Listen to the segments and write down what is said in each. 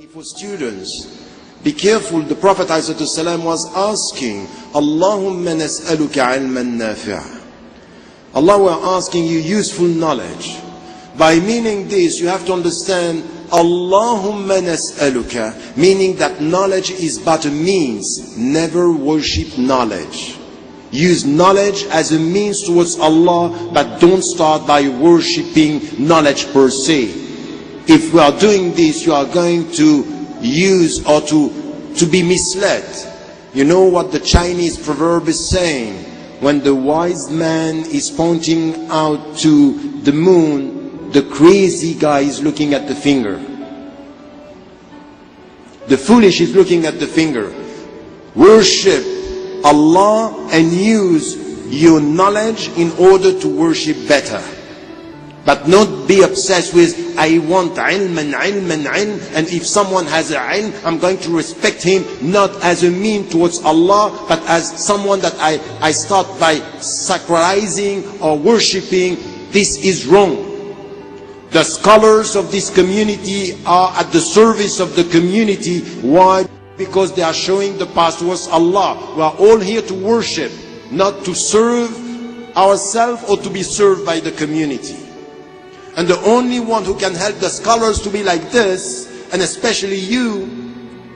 For students, be careful. The Prophet ﷺ was asking, Allahumma nas'aluka ilman nafi'a. Allah, we're asking you useful knowledge. By meaning this, you have to understand, Allahumma nas'aluka, meaning that knowledge is but a means. Never worship knowledge. Use knowledge as a means towards Allah, but don't start by worshipping knowledge per se. If we are doing this, you are going to use or to be misled. You know what the Chinese proverb is saying? When the wise man is pointing out to the moon, the crazy guy is looking at the finger. The foolish is looking at the finger. Worship Allah and use your knowledge in order to worship better. But not be obsessed with, I want ilm, and if someone has a ilm, I'm going to respect him, not as a mean towards Allah, but as someone that I start by sacralizing or worshipping. This is wrong. The scholars of this community are at the service of the community. Why? Because they are showing the path towards Allah. We are all here to worship, not to serve ourselves or to be served by the community. And the only one who can help the scholars to be like this, and especially you,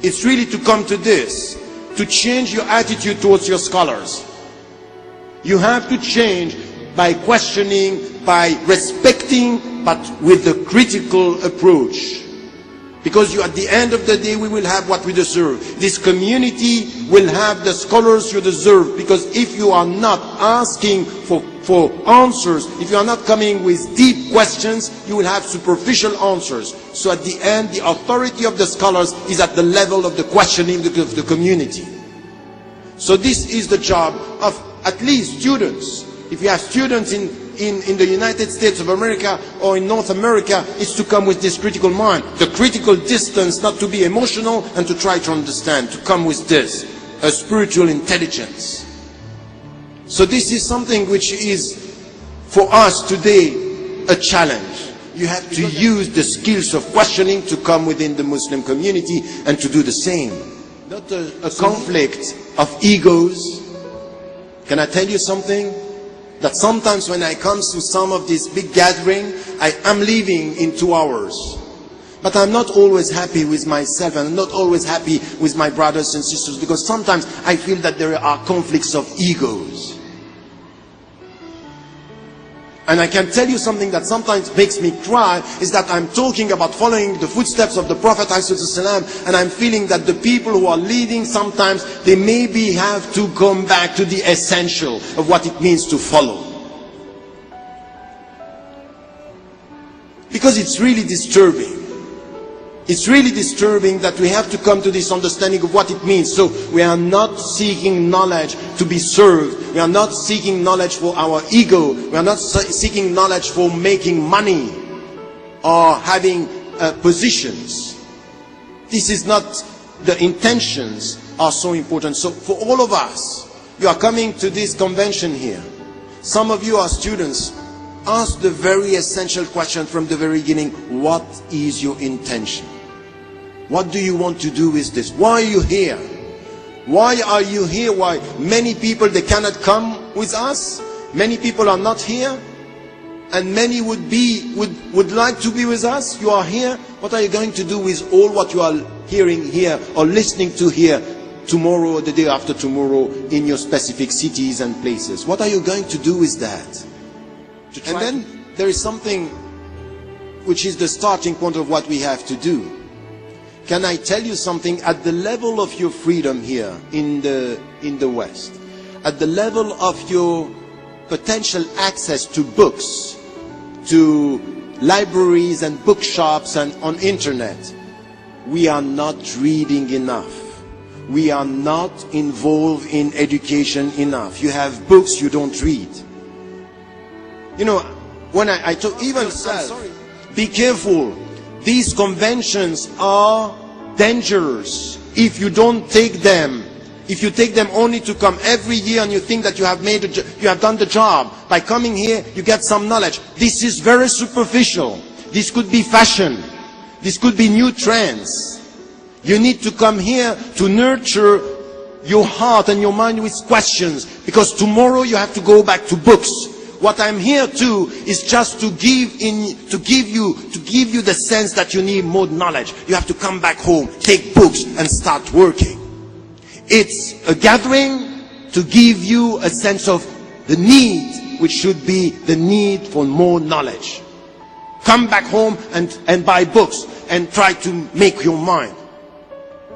is really to come to this, to change your attitude towards your scholars. You have to change by questioning, by respecting, but with a critical approach. Because at the end of the day, we will have what we deserve. This community will have the scholars you deserve. Because if you are not asking for answers, if you are not coming with deep questions, you will have superficial answers. So at the end, the authority of the scholars is at the level of the questioning of the community. So this is the job of at least students. If you have students in the United States of America or in North America, is to come with this critical mind, the critical distance, not to be emotional and to try to understand, to come with this, a spiritual intelligence. So this is something which is for us today a challenge. You have to use the skills of questioning to come within the Muslim community and to do the same. Not a conflict of egos. Can I tell you something? That sometimes when I come to some of this big gathering, I am leaving in 2 hours. But I'm not always happy with myself, and I'm not always happy with my brothers and sisters, because sometimes I feel that there are conflicts of egos. And I can tell you something that sometimes makes me cry, is that I'm talking about following the footsteps of the Prophet ﷺ, and I'm feeling that the people who are leading, sometimes they maybe have to come back to the essential of what it means to follow. Because it's really disturbing. It's really disturbing that we have to come to this understanding of what it means. So we are not seeking knowledge to be served. We are not seeking knowledge for our ego. We are not seeking knowledge for making money or having positions. This is not, the intentions are so important. So for all of us, you are coming to this convention here. Some of you are students. Ask the very essential question from the very beginning. What is your intention? What do you want to do with this? Why are you here? Why are you here? Why many people, they cannot come with us? Many people are not here, and many would like to be with us. You are here. What are you going to do with all what you are hearing here or listening to here tomorrow or the day after tomorrow in your specific cities and places? What are you going to do with that? And then there is something which is the starting point of what we have to do. Can I tell you something? At the level of your freedom here in the West, at the level of your potential access to books, to libraries and bookshops and on internet, we are not reading enough. We are not involved in education enough. You have books, you don't read. You know, when I talk, even be careful. These conventions are dangerous if you don't take them. If you take them only to come every year and you think that you have done the job. By coming here, you get some knowledge. This is very superficial. This could be fashion. This could be new trends. You need to come here to nurture your heart and your mind with questions, because tomorrow you have to go back to books. What I'm here to is just to give you the sense that you need more knowledge. You have to come back home, take books and start working. It's a gathering to give you a sense of the need, which should be the need for more knowledge. Come back home and buy books and try to make your mind.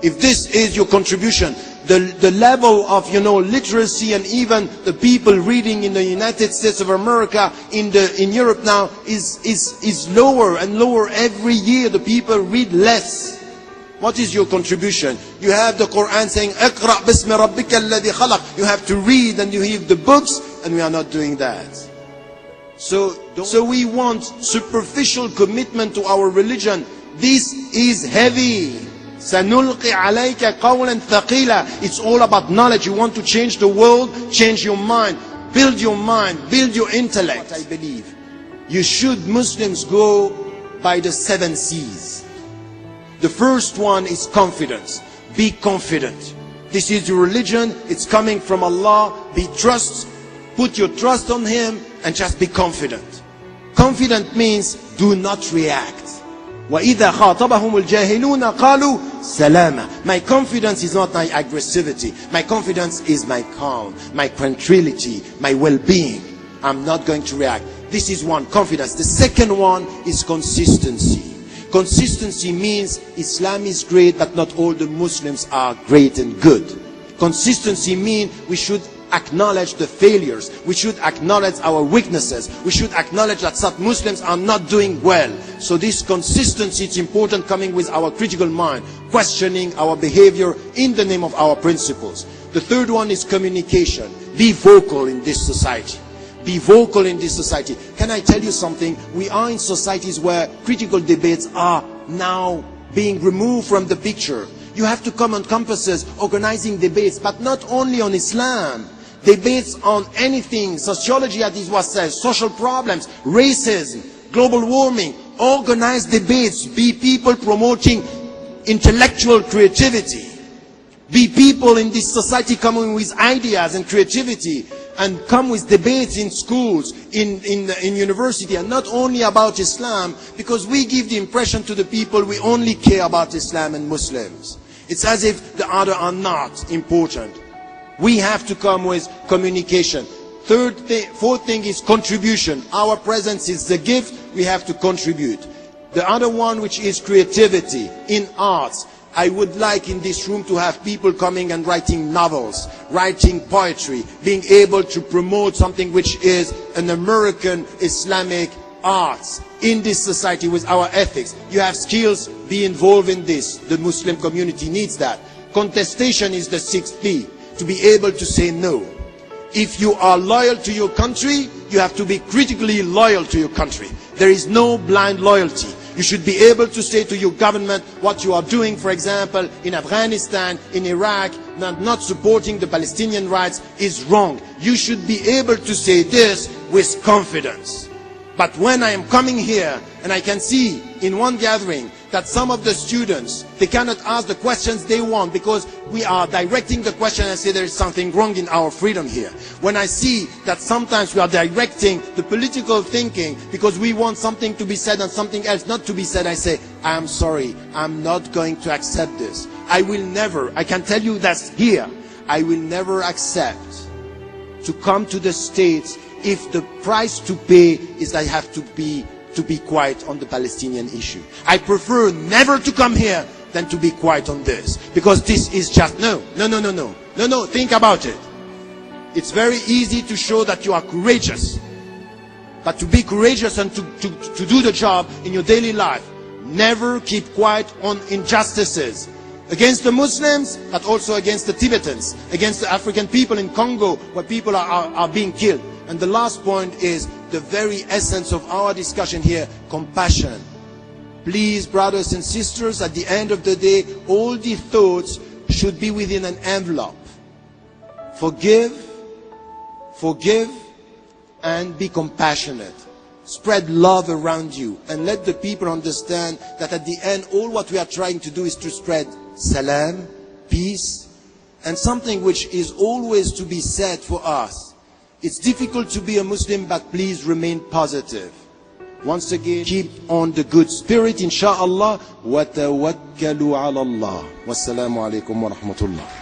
If this is your contribution, the level of literacy, and even the people reading in the United States of America, in Europe now, is lower and lower every year. The people read less. What is your contribution? You have the Quran saying, "Iqra bismi rabbika alladhi khalaq." You have to read and you have the books, and we are not doing that. So we want superficial commitment to our religion. This is heavy. سَنُلْقِي عَلَيْكَ قَوْلًا ثَقِيلًا. It's all about knowledge. You want to change the world, change your mind, build your intellect. I believe Muslims go by the 7 C's. The first one is confidence. Be confident. This is your religion. It's coming from Allah. Put your trust on Him and just be confident. Confident means do not react. وَإِذَا خَاطَبَهُمُ الْجَاهِلُونَ قَالُوا سَلَامًا. My confidence is not my aggressivity. My confidence is my calm, my tranquility, my well-being. I'm not going to react. This is one, confidence. The second one is consistency. Consistency means Islam is great, but not all the Muslims are great and good. Consistency means we should acknowledge the failures. We should acknowledge our weaknesses. We should acknowledge that some Muslims are not doing well. So this consistency is important, coming with our critical mind, questioning our behavior in the name of our principles. The third one is communication. Be vocal in this society. Be vocal in this society. Can I tell you something? We are in societies where critical debates are now being removed from the picture. You have to come on campuses organizing debates, but not only on Islam. Debates on anything, sociology, as it was said, social problems, racism, global warming. Organize debates. Be people promoting intellectual creativity. Be people in this society coming with ideas and creativity, and come with debates in schools, in university, and not only about Islam, because we give the impression to the people we only care about Islam and Muslims. It's as if the other are not important. We have to come with communication. Fourth thing is contribution. Our presence is the gift. We have to contribute. The other one, which is creativity in arts. I would like in this room to have people coming and writing novels, writing poetry, being able to promote something which is an American Islamic arts in this society with our ethics. You have skills, be involved in this. The Muslim community needs that. Contestation is the 6th P. To be able to say no. If you are loyal to your country, you have to be critically loyal to your country. There is no blind loyalty. You should be able to say to your government what you are doing, for example, in Afghanistan, in Iraq, not supporting the Palestinian rights is wrong. You should be able to say this with confidence. But when I am coming here and I can see in one gathering that some of the students, they cannot ask the questions they want because we are directing the question and say there is something wrong in our freedom here. When I see that sometimes we are directing the political thinking because we want something to be said and something else not to be said, I say, I am sorry, I'm not going to accept this. I will never, I can tell you that here, I will never accept to come to the States if the price to pay is I have to be quiet on the Palestinian issue. I prefer never to come here than to be quiet on this, because this is just no, think about it. It's very easy to show that you are courageous, but to be courageous and to do the job in your daily life, never keep quiet on injustices against the Muslims, but also against the Tibetans, against the African people in Congo, where people are being killed. And the last point is the very essence of our discussion here, compassion. Please, brothers and sisters, at the end of the day, all the thoughts should be within an envelope. Forgive, and be compassionate. Spread love around you, and let the people understand that at the end, all what we are trying to do is to spread salam, peace, and something which is always to be said for us. It's difficult to be a Muslim, but please remain positive. Once again, keep on the good spirit, inshallah. وَتَوَكَّلُوا عَلَى اللَّهِ. Wassalamu alaikum wa rahmatullah.